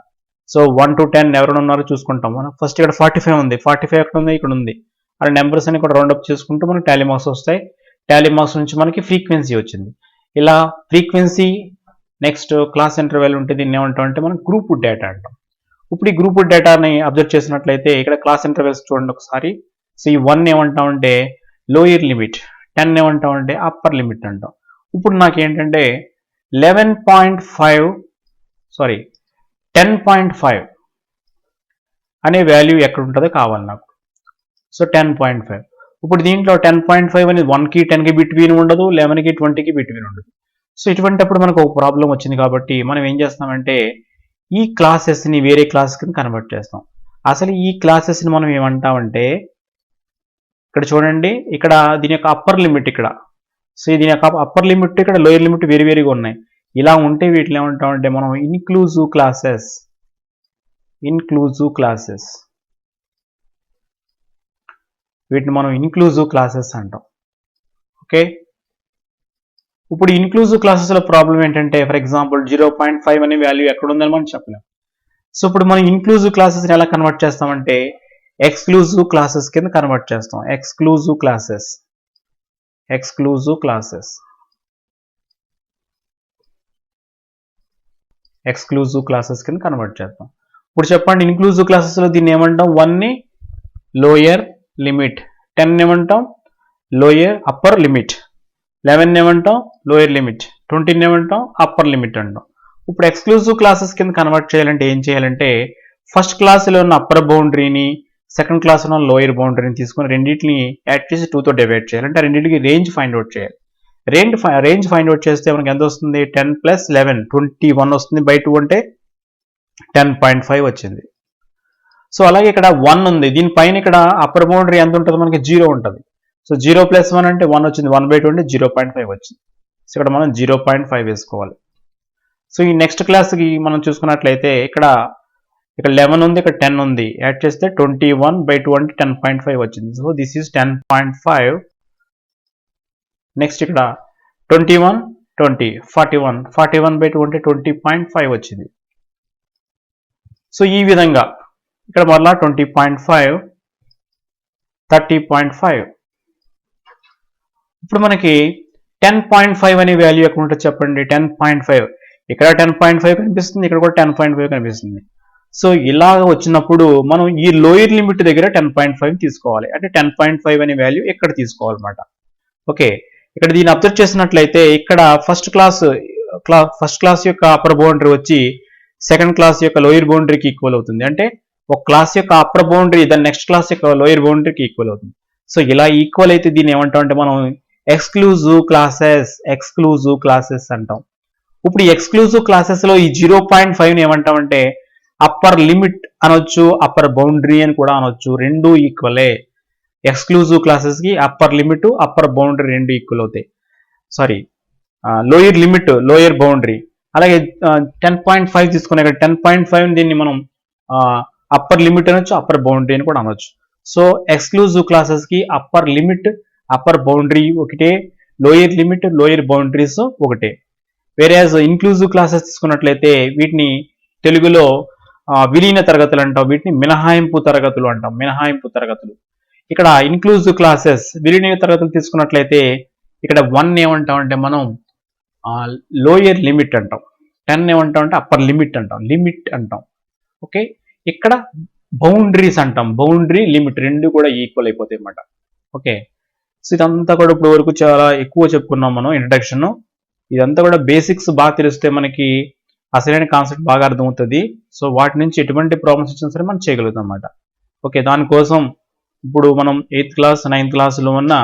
సో 1 to 10 ఎవరైనా ఉన్నారో చూసుకుంటాం. మనం ఫస్ట్ ఇక్కడ 45 ఉంది, 45 ఎక్కడ ఉంది, ఇక్కడ ఉంది. అలా నెంబర్స్ అని కూడా రౌండప్ చేసుకుంటూ మనకి టాలీ మార్క్స్ వస్తాయి. టాలీ మార్క్స్ నుంచి మనకి ఫ్రీక్వెన్సీ వచ్చింది. ఇలా ఫ్రీక్వెన్సీ నెక్స్ట్ క్లాస్ ఇంటర్వెల్ ఉంటే దీన్ని ఏమంటాం అంటే మనం గ్రూప్డ్ డేటా అంటాం. ఇప్పుడు ఈ గ్రూప్డ్ డేటాని అబ్జర్వ్ చేసినట్లయితే ఇక్కడ క్లాస్ ఇంటర్వెల్స్ చూడండి ఒకసారి. సో ఈ 1 ఏమంటాం అంటే లోయర్ లిమిట్, 10 ఏమంటాం అంటే అప్పర్ లిమిట్ అంటాం. ఇప్పుడు నాకు ఏంటంటే 10.5 అనే వాల్యూ ఎక్కడ ఉంటుందో కావాలి నాకు. సో 10.5. ఇప్పుడు దీంట్లో 10.5 అనేది 1కి 10కి బిట్వీన్ ఉండదు, 11కి 20కి బిట్వీన్ ఉండదు. సో ఇటువంటిప్పుడు మనకు ఒక ప్రాబ్లం వచ్చింది కాబట్టి మనం ఏం చేస్తామంటే ఈ క్లాసెస్ని వేరే క్లాస్ కింద కన్వర్ట్ చేస్తాం. అసలు ఈ క్లాసెస్ని మనం ఏమంటామంటే ఇక్కడ చూడండి, ఇక్కడ దీని యొక్క అప్పర్ లిమిట్ ఇక్కడ. సో దీని యొక్క అప్పర్ లిమిట్ ఇక్కడ లోయర్ లిమిట్ వేరుగా ఉన్నాయి. ఇలా ఉంటే వీటిని ఏమంటామంటే మనం ఇన్క్లూజివ్ క్లాసెస్ వీటిని మనం ఇన్క్లూజివ్ క్లాసెస్ అంటాం. ఓకే, ఇప్పుడు ఇన్క్లూజివ్ క్లాసెస్లో ప్రాబ్లం ఏంటంటే ఫర్ ఎగ్జాంపుల్ 0.5 అనే వాల్యూ ఎక్కడ ఉందని మనం చెప్పలేం. సో ఇప్పుడు మనం ఇన్క్లూజివ్ క్లాసెస్ని ఎలా కన్వర్ట్ చేస్తామంటే ఎక్స్క్లూజివ్ క్లాసెస్ కింద కన్వర్ట్ చేస్తాం. Exclusive classes exclusive classes. Exclusive classes కింద కన్వర్ట్ చేద్దాం. ఇప్పుడు చెప్పండి, ఇన్క్లూజివ్ క్లాసెస్లో దీన్ని ఏమంటాం? 1ని లోయర్ లిమిట్, 10 ఏమంటాం లోయర్ అప్పర్ లిమిట్, 11 ఏమంటాం లోయర్ లిమిట్, 20 ఏమంటాం అప్పర్ లిమిట్ అంటాం. ఇప్పుడు ఎక్స్క్లూజివ్ క్లాసెస్ కింద కన్వర్ట్ చేయాలంటే ఏం చేయాలంటే, ఫస్ట్ క్లాస్లో ఉన్న అప్పర్ బౌండరీని, సెకండ్ క్లాస్లో ఉన్న లోయర్ బౌండరీని తీసుకొని రెండింటిని యాడ్ చేసి 2తో డివైడ్ చేయాలి. అంటే రెండింటికి రేంజ్ ఫైండ్ అవుట్ చేయాలి. రేంజ్ ఫైండ్ అవుట్ చేస్తే మనకి ఎంత వస్తుంది? 10 + 11 21 వస్తుంది. బై 2 అంటే 10.5 వచ్చింది. సో అలాగే ఇక్కడ 1 ఉంది, దీనిపైన ఇక్కడ అప్పర్ బౌండరీ ఎంత ఉంటుంది? మనకి 0 ఉంటుంది. సో 0 + 1 అంటే 1 వచ్చింది, 1/2 అంటే 0.5 వచ్చింది. సో ఇక్కడ మనం 0.5 వేసుకోవాలి. సో ఈ నెక్స్ట్ క్లాస్కి మనం చూసుకున్నట్లయితే ఇక్కడ 11 ఉంది, ఇక్కడ 10 ఉంది, యాడ్ చేస్తే 21/2 అంటే 10.5 వచ్చింది. So this is 10.5. నెక్స్ట్ ఇక్కడ 21 20 41/2 అంటే 20.5 వచ్చింది. సో ఈ విధంగా ఇక్కడ మరలా 20.5 30.5. ఇప్పుడు మనకి 10.5 అనే వాల్యూ ఎక్కడ ఉంటుంది చెప్పండి? 10.5 ఇక్కడ 10.5 కనిపిస్తుంది, ఇక్కడ కూడా 10.5 కనిపిస్తుంది. సో ఇలాగ వచ్చినప్పుడు మనం ఈ లోయర్ లిమిట్ దగ్గర 10.5 తీసుకోవాలి. అంటే 10.5 అనే వాల్యూ ఇక్కడ తీసుకోవాలన్నమాట. ఓకే, ఇక్కడ దీన్ని అబ్జర్వ్ చేసినట్లయితే ఇక్కడ ఫస్ట్ క్లాస్ యొక్క అప్పర్ బౌండరీ వచ్చి సెకండ్ క్లాస్ యొక్క లోయర్ బౌండరీకి ఈక్వల్ అవుతుంది. అంటే ఒక క్లాస్ యొక్క అప్పర్ బౌండరీ దాని నెక్స్ట్ క్లాస్ యొక్క లోయర్ బౌండరీకి ఈక్వల్ అవుతుంది. సో ఇలా ఈక్వల్ అయితే దీన్ని ఏమంటాం అంటే మనం ఎక్స్క్లూజివ్ క్లాసెస్ అంటాం. ఇప్పుడు ఈ ఎక్స్క్లూజివ్ క్లాసెస్లో ఈ 0.5ని ఏమంటామంటే అప్పర్ లిమిట్ అనొచ్చు, అప్పర్ బౌండరీ అని కూడా అనొచ్చు. రెండు ఈక్వలే. ఎక్స్క్లూజివ్ క్లాసెస్కి అప్పర్ లిమిట్ అప్పర్ బౌండరీ రెండు ఈక్వల్ అవుతాయి. Sorry, lower limit lower boundary. అలాగే 10.5 తీసుకునే 10.5 దీన్ని మనం అప్పర్ లిమిట్ అనొచ్చు, అప్పర్ బౌండరీ అని కూడా అనొచ్చు. సో ఎక్స్క్లూజివ్ క్లాసెస్కి అప్పర్ లిమిట్ అప్పర్ బౌండరీ ఒకటే, లోయర్ లిమిట్ లోయర్ బౌండరీస్ ఒకటే. వేరే ఇన్క్లూజివ్ క్లాసెస్ తీసుకున్నట్లయితే వీటిని తెలుగులో విలీన తరగతులు అంటాం, వీటిని మినహాయింపు తరగతులు అంటాం. ఇక్కడ ఇన్క్లూజివ్ క్లాసెస్ విలీన తరగతులు తీసుకున్నట్లయితే ఇక్కడ 1 ఏమంటాం అంటే మనం లోయర్ లిమిట్ అంటాం, 10 ఏమంటాం అంటే అప్పర్ లిమిట్ అంటాం. ఓకే, ఇక్కడ బౌండరీస్ అంటాం, బౌండరీ లిమిట్ రెండు కూడా ఈక్వల్ అయిపోతాయి అన్నమాట. ఓకే, సో ఇదంతా కూడా ఇప్పుడు వరకు చాలా ఎక్కువ చెప్పుకున్నాం మనం ఇంట్రడక్షన్. ఇదంతా కూడా బేసిక్స్ బాగా తెలిస్తే మనకి అసలైన కాన్సెప్ట్ బాగా అర్థమవుతుంది. సో వాటి నుంచి ఎటువంటి ప్రాబ్లమ్స్ వచ్చినా సరే మనం చేయగలుగుతాం అన్నమాట. ఓకే, దానికోసం ఇప్పుడు మనం 8th క్లాస్ 9th క్లాస్లో ఉన్న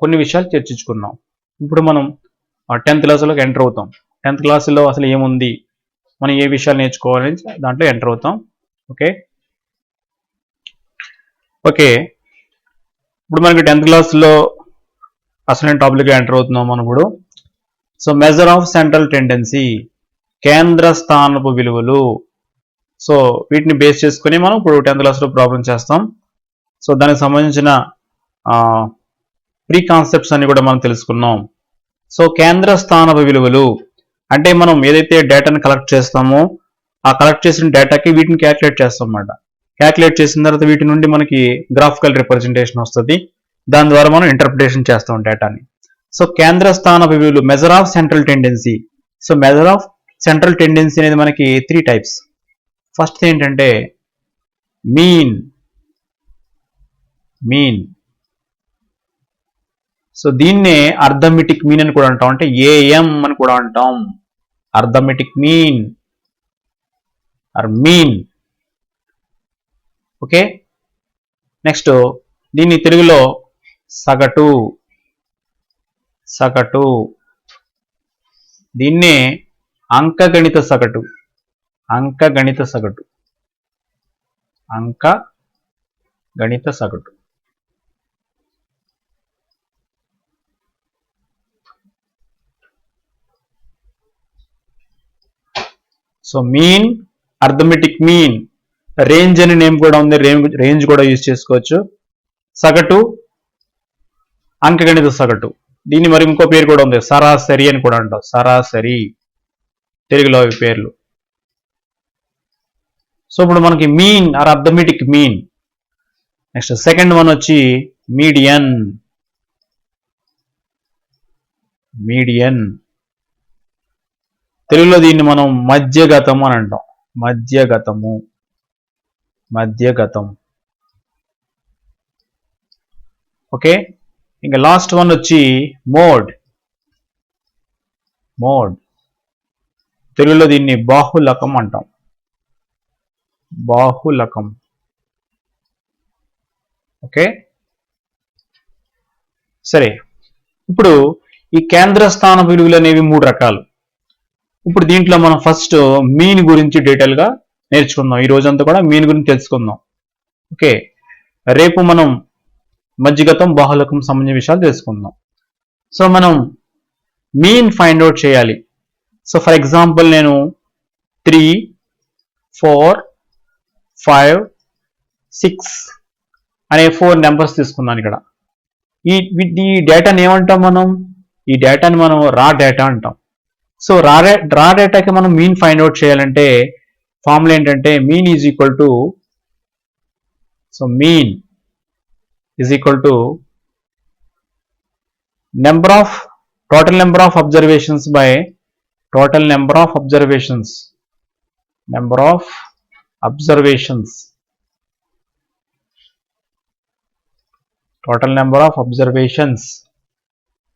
కొన్ని విషయాలు చర్చించుకున్నాం. ఇప్పుడు మనం 10th క్లాస్లోకి ఎంటర్ అవుతాం. 10th క్లాస్లో అసలు ఏముంది, మనం ఏ విషయాలు నేర్చుకోవాలని దాంట్లో ఎంటర్ అవుతాం. ఓకే, ఇప్పుడు మనకి 10th క్లాస్లో అసలైన టాపిక్ ఎంటర్ అవుతున్నాం మనం ఇప్పుడు. So measure of central tendency, కేంద్ర స్థానపు విలువలు. సో వీటిని బేస్ చేసుకుని మనం ఇప్పుడు 10th క్లాస్లో ప్రాబ్లం చేస్తాం. సో దానికి సంబంధించిన ప్రీ కాన్సెప్ట్స్ అన్ని కూడా మనం తెలుసుకున్నాం. సో కేంద్ర స్థానపు విలువలు అంటే మనం ఏదైతే డేటాను కలెక్ట్ చేస్తామో ఆ కలెక్ట్ చేసిన డేటాకి వీటిని క్యాలిక్యులేట్ చేస్తాం అన్నమాట. క్యాలిక్యులేట్ చేసిన తర్వాత వీటి నుండి మనకి గ్రాఫికల్ రిప్రజెంటేషన్ వస్తుంది. దాని ద్వారా మనం ఇంటర్ప్రిటేషన్ చేస్తాం డేటాని. సో కేంద్ర స్థానపు విలువలు, measure of central tendency. So measure of central tendency అనేది మనకి 3 టైప్స్. ఫస్ట్ ఏంటంటే మీన్. సో దీన్నే అర్థమెటిక్ మీన్ అని కూడా అంటాం, అంటే ఏఎం అని కూడా అంటాం. Arithmetic mean or mean. Okay, next దీన్ని తెలుగులో సగటు. దీన్నే అంకగణిత సగటు. So mean, arithmetic mean. Range అనే నేమ్ కూడా ఉంది, రేంజ్ కూడా యూజ్ చేసుకోవచ్చు. సగటు, అంకగణిత సగటు. దీన్ని మరి ఇంకో పేరు కూడా ఉంది, సరాసరి అని కూడా అంటాం. సరాసరి తెలుగులో అవి పేర్లు. సో ఇప్పుడు మనకి mean or arithmetic mean. Next second one వచ్చి మీడియన్. మీడియన్. తెలుగులో దీన్ని మనం మధ్యగతం అని అంటాం. మధ్యగతం. ఓకే, ఇంకా లాస్ట్ వన్ వచ్చి మోడ్. తెలుగులో దీన్ని బాహుళకం అంటాం. ఓకే, సరే. ఇప్పుడు ఈ కేంద్ర స్థాన విలువలు అనేవి 3 రకాలు. ఇప్పుడు దీంట్లో మనం ఫస్ట్ మీన్ గురించి డీటెయిల్గా నేర్చుకుందాం. ఈ రోజంతా కూడా మీన్ గురించి తెలుసుకుందాం. ఓకే, రేపు మనం మధ్యగతం, బాహుళకం సంబంధించిన విషయాలు తెలుసుకుందాం. సో మనం మీన్ ఫైండ్ అవుట్ చేయాలి. సో ఫర్ ఎగ్జాంపుల్ నేను 3, 4, 5, 6 అనే 4 నెంబర్స్ తీసుకున్నాను ఇక్కడ. ఈ డేటాని ఏమంటాం మనం? ఈ డేటాని మనం రా డేటా అంటాం. సో రా డేటాకి మనం మీన్ ఫైండ్ అవుట్ చేయాలంటే ఫార్ములా ఏంటంటే mean is equal to total number of observations by total number of observations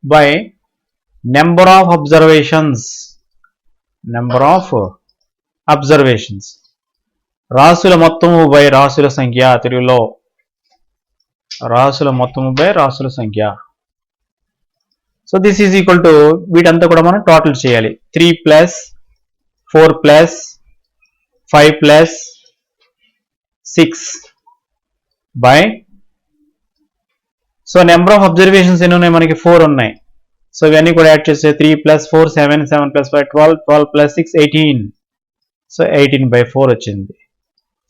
by number of observations. రాసుల మొత్తము బై రాసుల సంఖ్య. తెలుగులో రాసుల మొత్తము బై రాసుల సంఖ్య. So this is equal to, వీటంతా కూడా మనం టోటల్ చేయాలి. 3 plus 4 plus 5 plus 6 by, so number of observations ఎన్ని ఉన్నాయి మనకి? 4 ఉన్నాయి. సో ఇవన్నీ కూడా యాడ్ చేస్తే 3 ప్లస్ 4 7, 7 ప్లస్ 5 12, 12 ప్లస్ 6 18. సో 18/4 వచ్చింది.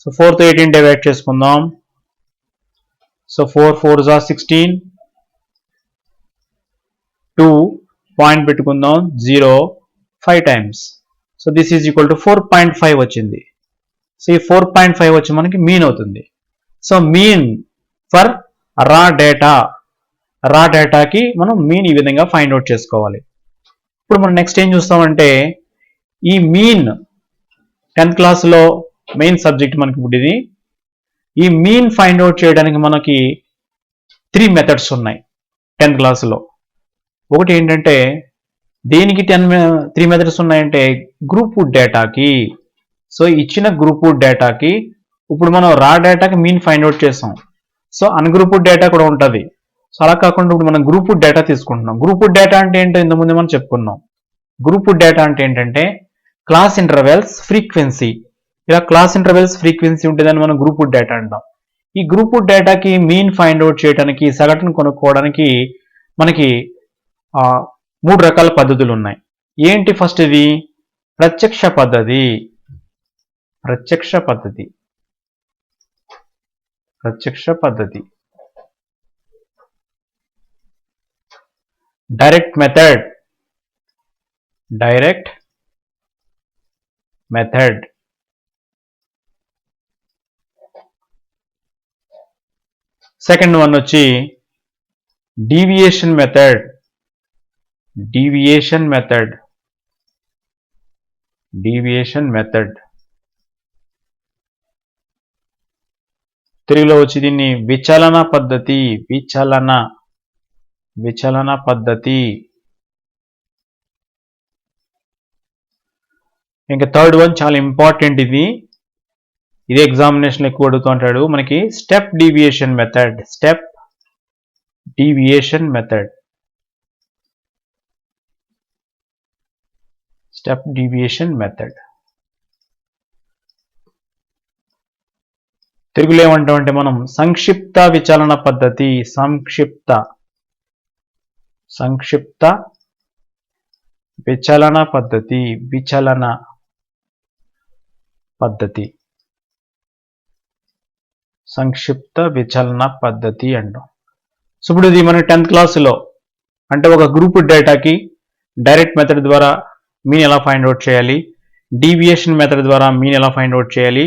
సో 4 తో 18 డివైడ్ చేసుకుందాం. సో 4 4s are 16, 2 పాయింట్ పెట్టుకుందాం, 0 5 times. So this is equal to 4.5 వచ్చింది. సో ఈ 4.5 వచ్చి మనకి మీన్ అవుతుంది. సో మీన్ ఫర్ రా డేటాకి మనం మీన్ ఈ విధంగా ఫైండ్ అవుట్ చేసుకోవాలి. ఇప్పుడు మనం నెక్స్ట్ ఏం చూస్తామంటే, ఈ మీన్ 10th క్లాస్లో మెయిన్ సబ్జెక్ట్ మనకి ఇప్పుడు ఇది. ఈ మీన్ ఫైండ్ అవుట్ చేయడానికి మనకి 3 మెథడ్స్ ఉన్నాయి 10th క్లాస్లో. ఒకటి ఏంటంటే, దేనికి 3 మెథడ్స్ ఉన్నాయంటే, గ్రూప్ డేటాకి. సో ఇచ్చిన గ్రూప్ డేటాకి ఇప్పుడు మనం రా డేటాకి మీన్ ఫైండ్ అవుట్ చేసాం. సో అన్గ్రూప్డ్ డేటా కూడా ఉంటుంది. సో అలా కాకుండా ఇప్పుడు మనం గ్రూప్ డేటా తీసుకుంటున్నాం. గ్రూప్ డేటా అంటే ఏంటో ఇంతకుముందు మనం చెప్పుకున్నాం. గ్రూప్ డేటా అంటే ఏంటంటే క్లాస్ ఇంటర్వెల్స్ ఫ్రీక్వెన్సీ. ఇలా క్లాస్ ఇంటర్వెల్స్ ఫ్రీక్వెన్సీ ఉంటుందని మనం గ్రూప్ డేటా అంటాం. ఈ గ్రూప్ డేటాకి మీన్ ఫైండ్ అవుట్ చేయడానికి, సగటును కొనుక్కోవడానికి మనకి 3 రకాల పద్ధతులు ఉన్నాయి. ఏంటి ఫస్ట్ ఇది? ప్రత్యక్ష పద్ధతి. Direct method. సెకండ్ వన్ వచ్చి డీవియేషన్ మెథడ్. తెలుగులో వచ్చి దీన్ని విచలన పద్ధతి. ఇంకా థర్డ్ వన్ చాలా ఇంపార్టెంట్. ఇది ఎగ్జామినేషన్ ఎక్కువ అడుగుతూ ఉంటాడు మనకి. Step deviation method. తెలుగులో ఏమంటామంటే మనం సంక్షిప్త విచలన పద్ధతి. సంక్షిప్త విచలన పద్ధతి అంటాం. సో ఇప్పుడు ఇది మన 10th క్లాసులో అంటే ఒక గ్రూప్ డేటాకి డైరెక్ట్ మెథడ్ ద్వారా మీన్ ఎలా ఫైండ్ అవుట్ చేయాలి, డీవియేషన్ మెథడ్ ద్వారా మీన్ ఎలా ఫైండ్ అవుట్ చేయాలి,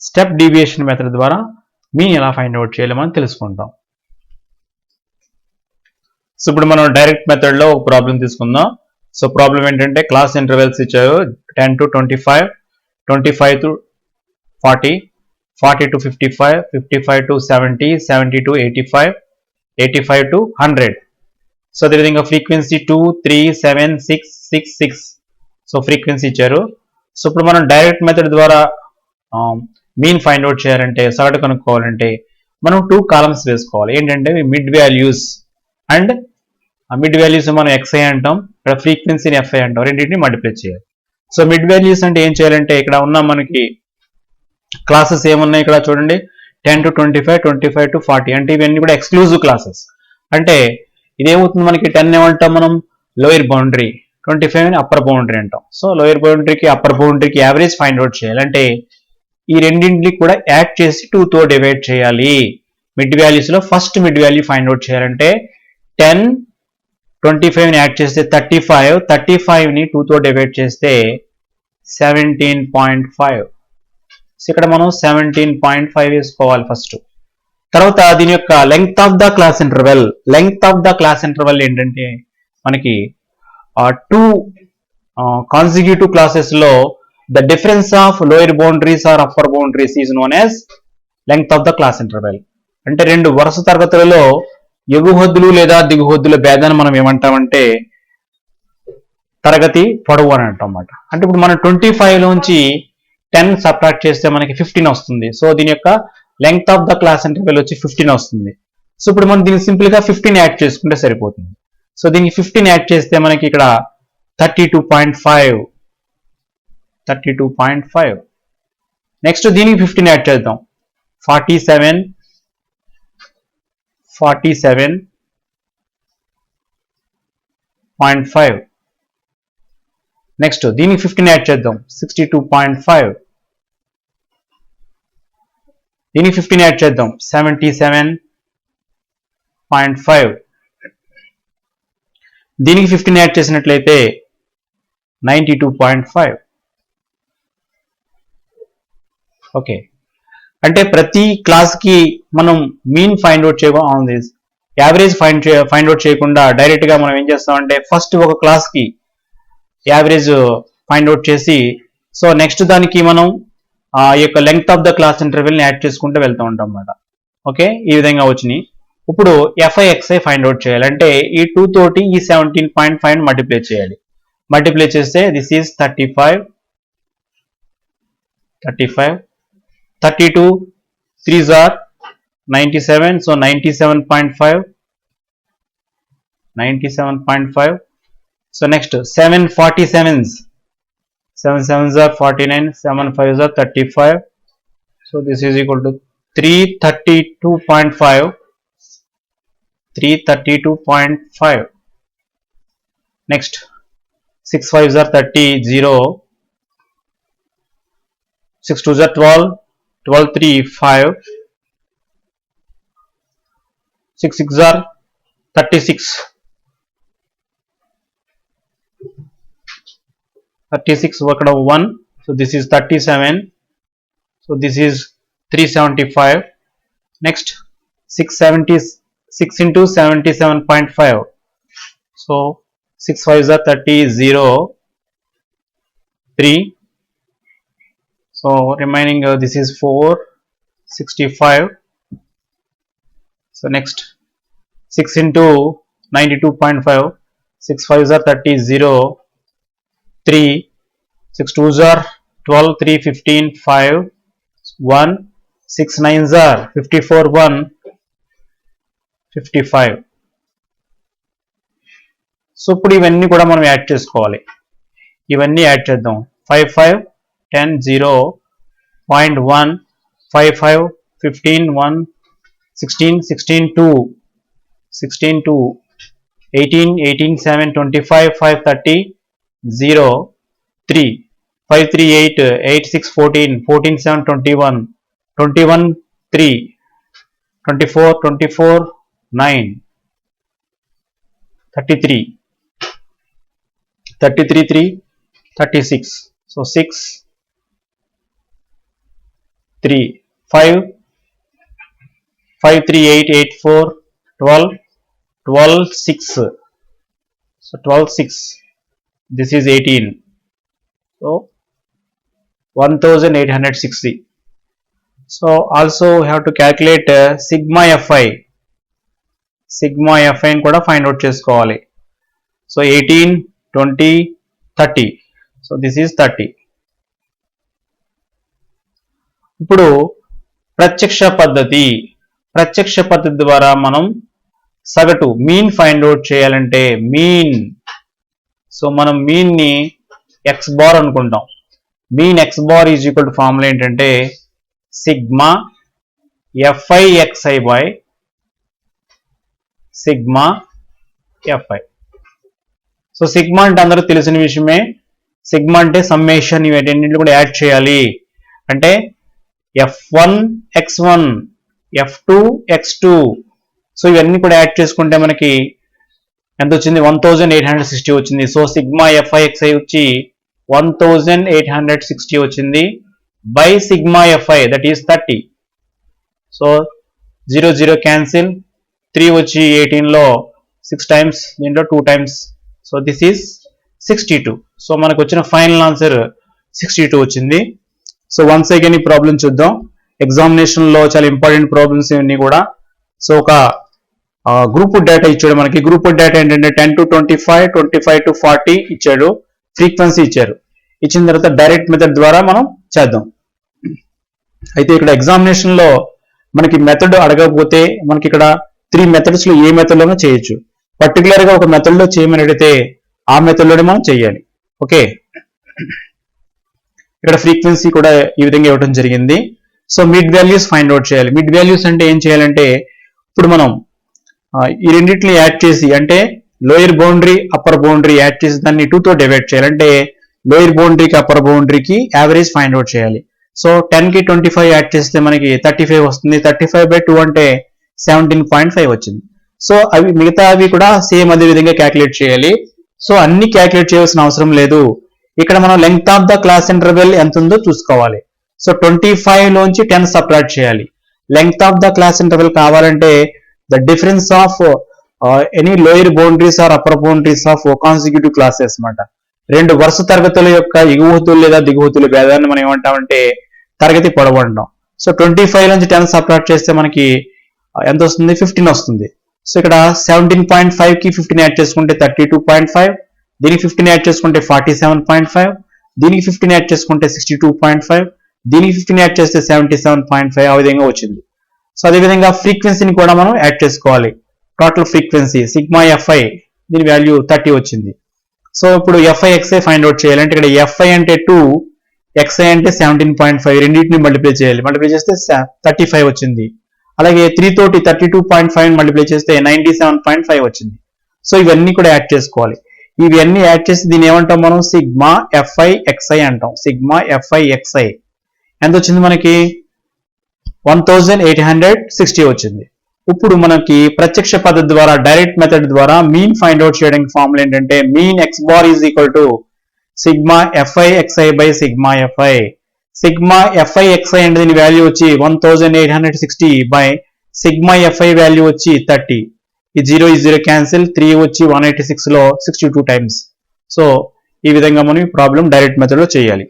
స్టెప్ డీవియేషన్ మెథడ్ ద్వారా మీన్ ఎలా ఫైండ్ అవుట్ చేయాలి మనం తెలుసుకుంటాం. సో ఇప్పుడు మనం డైరెక్ట్ మెథడ్లో ఒక ప్రాబ్లం తీసుకుందాం. సో ప్రాబ్లం ఏంటంటే క్లాస్ ఇంటర్వెల్స్ ఇచ్చారు 10 to 25, 25 to 40, 40 to 55, 55 to 70, 70 to 85, 85 to 100. So అదేవిధంగా ఫ్రీక్వెన్సీ 2, 3, 7, 6, 6, 6. సో ఫ్రీక్వెన్సీ ఇచ్చారు. సో ఇప్పుడు మనం డైరెక్ట్ మెథడ్ ద్వారా మీన్ ఫైండ్ అవుట్ చేయాలంటే, సగటు కనుక్కోవాలంటే మనం 2 కాలమ్స్ వేసుకోవాలి. ఏంటంటే mid values and mid values మనం XI అంటాం, ఇక్కడ ఫ్రీక్వెన్సీని FI అంటాం, రెండింటిని మల్టిప్లై చేయాలి. సో మిడ్ వాల్యూస్ అంటే ఏం చేయాలంటే ఇక్కడ ఉన్న మనకి క్లాసెస్ ఏమున్నాయి ఇక్కడ చూడండి, 10 to 25, 25 to 40, అంటే ఇవన్నీ కూడా ఎక్స్క్లూజివ్ క్లాసెస్. అంటే ఇదేమవుతుంది మనకి 10 ఏమంటాం మనం లోయర్ బౌండరీ, 25 అప్పర్ బౌండరీ అంటాం. సో లోయర్ బౌండరీకి అప్పర్ బౌండరీకి యావరేజ్ ఫైండ్ అవుట్ చేయాలి. అంటే ఈ రెండింటిని కూడా యాడ్ చేసి 2 తో డివైడ్ చేయాలి. మిడ్ వాల్యూస్ లో first mid value find out చేయాలంటే 10, 25ని యాడ్ చేస్తే 35, 35ని 2 తో డివైడ్ చేస్తే 17.5. సో ఇక్కడ మనం 17.5 వేసుకోవాలి ఫస్ట్. తర్వాత దీని యొక్క length of the class interval, length of the class interval ఏంటంటే మనకి 2 కాన్సిక్యూటివ్ క్లాసెస్ లో the difference of lower boundaries or upper boundaries is known as length of the class interval. అంటే 2 వరుస తరగతులలో ఎగుహద్దులు లేదా దిగుహద్దుల భేదాన్ని మనం ఏమంటామంటే తరగతి పొడవు అని అంటాం అన్నమాట. అంటే ఇప్పుడు మనం 25 లోంచి 10 సబ్ట్రాక్ట్ చేస్తే మనకి 15 వస్తుంది. సో దీని యొక్క length of the class interval వచ్చి 15 వస్తుంది. సో ఇప్పుడు మనం దీన్ని సింపుల్ గా 15 యాడ్ చేసుకుంటే సరిపోతుంది. సో దీనికి 15 యాడ్ చేస్తే మనకి ఇక్కడ 32.5, 32.5. నెక్స్ట్ దీనికి 15 యాడ్ చేద్దాం, 47, 47.5. నెక్స్ట్ దీనికి 15 యాడ్ చేద్దాం, 62.5. దీనికి 15 యాడ్ చేద్దాం, 77.5. దీనికి 15 యాడ్ చేసినట్లయితే 92.5. ఓకే, అంటే ప్రతి క్లాస్ కి మనం మీన్ ఫైండ్ అవుట్ చేయకుండా, యావరేజ్ ఫైండ్ అవుట్ చేయకుండా డైరెక్ట్ గా మనం ఏం చేస్తామంటే ఫస్ట్ ఒక క్లాస్ కి యావరేజ్ ఫైండ్ అవుట్ చేసి సో నెక్స్ట్ దానికి మనం ఈ యొక్క length of the class interval ని యాడ్ చేసుకుంటూ వెళ్తూ ఉంటాం అన్నమాట. ఓకే, ఈ విధంగా వచ్చినాయి. ఇప్పుడు FI ఫైండ్ అవుట్ చేయాలి. అంటే ఈ 2 తోటి ఈ 17.5 మల్టిప్లై చేయాలి. మల్టిప్లై చేస్తే this is 35, 32 3s are 97, so 97.5, 97.5. So next 7 47s, 7 7s are 49, 7 5s are 35. So this is equal to 332.5, 332.5. Next 6 5s are 30, 0, 6 2s are 12, 12 3 5, 6 6 are 36, 36 worked out 1, so this is 37, so this is 375. Next 6 into 77.5, so 6 5s are 30, 0, 3, so remaining this is 4, 65. So next 6 into 92.5, 6 5s are 30, 0, 3, 6 2s are 12, 3 15, 5, 1, 6 9s are 54, 1, 55. So ఇప్పుడు ఇవన్నీ కూడా మనం add చేసుకోవాలి. ఇవన్నీ add చేద్దాం. 5 5 10 0, 0.1 5 5 15 1, 16 16 2, 16 2, 18 18 7, 25 5 30, 0, 3, 5 3 8, 8 6 14, 14 7 21, 21 3, 24 24 9, 33, 33 3, 36. So 6 3 5 5 3 8 8 4 12 12 6. So 12 6. This is 18. So 1860. So also we have to calculate sigma fi. Sigma fi ని కూడా find out చేసుకోవాలి. So 18, 20, 30. So this is 30. ఇప్పుడు ప్రత్యక్ష పద్ధతి ద్వారా మనం సగటు మీన్ ఫైండ్ అవుట్ చేయాలంటే మీన్, సో మనం మీన్ ని x బార్ అనుకుంటాం. Mean x bar is equal to formula ఏంటంటే sigma fi xi by sigma fi. So sigma అంటే అందరూ తెలిసిన విషయమే. సిగ్మా అంటే సమ్మేషన్, ఇవన్నింటిని కూడా యాడ్ చేయాలి. అంటే f1 x1 f2 x2, so ఇవన్నీ కూడా యాడ్ చేసుకుంటే మనకి ఎంత వచ్చింది? 1860 వచ్చింది. సో సిగ్మా fi xi వచ్చి 1860 వచ్చింది by sigma fi, that is 30. So 0 0 cancel, 3 వచ్చి 18లో 6 టైమ్స్, దీంట్లో 2 times. So this is 62. So మనకు వచ్చిన ఫైనల్ ఆన్సర్ 62 వచ్చింది. సో వన్స్ అగైన్ ఈ ప్రాబ్లం చూద్దాం. ఎగ్జామినేషన్ లో చాలా ఇంపార్టెంట్ ప్రాబ్లమ్స్ ఇవన్నీ కూడా. సో ఒక గ్రూప్ డేటా ఇచ్చాడు మనకి. గ్రూప్ డేటా ఏంటంటే 10 to 25, 25 to 40 ఇచ్చాడు. ఫ్రీక్వెన్సీ ఇచ్చారు. ఇచ్చిన తర్వాత డైరెక్ట్ మెథడ్ ద్వారా మనం చేద్దాం. అయితే ఇక్కడ ఎగ్జామినేషన్ లో మనకి మెథడ్ అడగకపోతే మనకి ఇక్కడ 3 మెథడ్స్ లో ఏ మెథడ్ లోనూ చేయొచ్చు. పర్టికులర్ గా ఒక మెథడ్ లో చేయమని అడిగితే ఆ మెథడ్ లోనే మనం చేయాలి. ఓకే, ఇక్కడ ఫ్రీక్వెన్సీ కూడా ఈ విధంగా ఇవ్వడం జరిగింది. So mid values find out చేయాలి. మిడ్ వాల్యూస్ అంటే ఏం చేయాలంటే ఇప్పుడు మనం ఈ రెండింటిని యాడ్ చేసి, అంటే lower boundary upper boundary add చేసి దాన్ని 2 తో డివైడ్ చేయాలి. అంటే లోయర్ బౌండరీకి అప్పర్ బౌండరీకి యావరేజ్ ఫైండ్ అవుట్ చేయాలి. సో 10 కి 25 యాడ్ చేస్తే మనకి 35 వస్తుంది. 35/2 అంటే 17.5 వచ్చింది. సో అవి మిగతా అవి కూడా సేమ్ అదే విధంగా క్యాలిక్యులేట్ చేయాలి. సో అన్ని క్యాలిక్యులేట్ చేయాల్సిన అవసరం లేదు. ఇక్కడ మనం length of the class interval ఎంత ఉందో చూసుకోవాలి. సో 25 లోంచి 10 సబ్ట్రాక్ట్ చేయాలి. Length of the class interval కావాలంటే the difference of any lower boundaries or upper boundaries of consecutive classes అన్నమాట. 2 వరుస తరగతుల యొక్క ఎగువతులు లేదా దిగువతుల భేదాన్ని మనం ఏమంటామంటే తరగతి పొడవు అంటాం. సో 25 నుంచి 10 సబ్ట్రాక్ట్ చేస్తే మనకి ఎంత వస్తుంది? 15 వస్తుంది. సో ఇక్కడ 17.5 కి 15 యాడ్ చేసుకుంటే 32.5, దీనికి 15 యాడ్ చేసుకుంటే 47.5, దీనికి 15 యాడ్ చేసుకుంటే 62.5, దీనికి 15 యాడ్ చేస్తే 77.5, ఆ విధంగా వచ్చింది. సో అదేవిధంగా ఫ్రీక్వెన్సీని కూడా మనం యాడ్ చేసుకోవాలి. టోటల్ ఫ్రీక్వెన్సీ సిగ్మా fi, దీని వాల్యూ 30 వచ్చింది. సో ఇప్పుడు fi xi ఫైండ్ అవుట్ చేయాలంటే ఇక్కడ fi అంటే 2, xi అంటే 17.5, రెండింటిని మల్టిప్లై చేయాలి. మల్టిప్లై చేస్తే 35 వచ్చింది. అలాగే 3 తోటి 32.5 మల్టిప్లై చేస్తే 97.5 వచ్చింది. సో ఇవన్నీ కూడా యాడ్ చేసుకోవాలి. ఇవన్నీ యాడ్ చేసి దీన్ని ఏమంటాం మనం? సిగ్మా fi xi అంటాం. సిగ్మా fi xi ఎంత వచ్చింది మనకి? 1860 వచ్చింది. ఇప్పుడు మనకి ప్రత్యక్ష పద్ధతి ద్వారా, డైరెక్ట్ మెథడ్ ద్వారా మీన్ ఫైండ్ అవుట్ చేయడానికి ఫార్ములా ఏంటంటే mean x bar is equal to sigma fi xi by sigma fi. Sigma fi xi అంటే దీని వాల్యూ వచ్చి 1860 బై సిగ్మా fi వాల్యూ వచ్చి 30. ఈ 0 క్యాన్సిల్, 3 వచ్చి 186 లో 62 టైమ్స్. సో ఈ విధంగా మనం ఈ ప్రాబ్లం డైరెక్ట్ మెథడ్ లో చేయాలి.